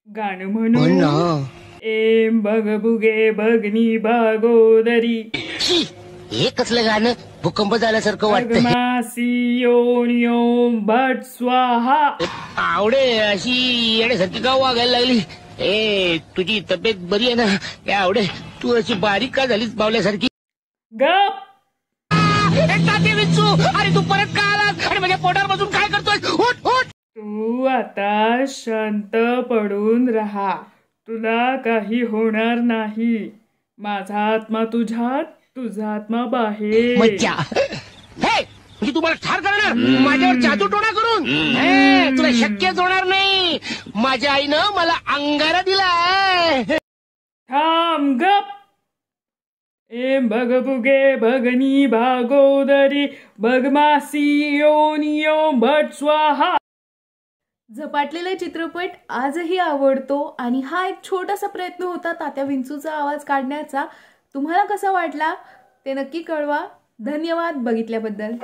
गाणं म्हणू. एम बघ बुगे बघनी भागोदरी. हे कसलं गाणं भूकंप झाल्यासारखं वाटतं. मासी योन योम भट स्वाहा. आवडे अशी येण्यासारखी का वागायला लागली. तुझी तब्येत बरी आहे ना. आवडे तू अशी बारीक का झालीस बावल्यासारखी. गप. अरे तू परत का आलास आणि माझ्या पोटावर बसून काय करतोय. उठ उठ. तू आता शांत पडून राहा. तुला काही होणार नाही. माझा आत्मा तुझ्यात, तुझा आत्मा बाहेर. मज्जा. म्हणजे तू मला ठार करणार माझ्यावर जादूटोणा करून. तुला शक्यच होणार नाही. माझ्या आईनं मला अंगारा दिला. थांब गप. एम बघ बुगे भगनी भागोदरी बगमासी योनियोम भट स्वाहा. झपाटलेला चित्रपट आजही आवडतो आणि हा एक छोटासा प्रयत्न होता तात्या विंचूचा आवाज काढण्याचा. तुम्हाला कसा वाटला ते नक्की कळवा. धन्यवाद बघितल्याबद्दल.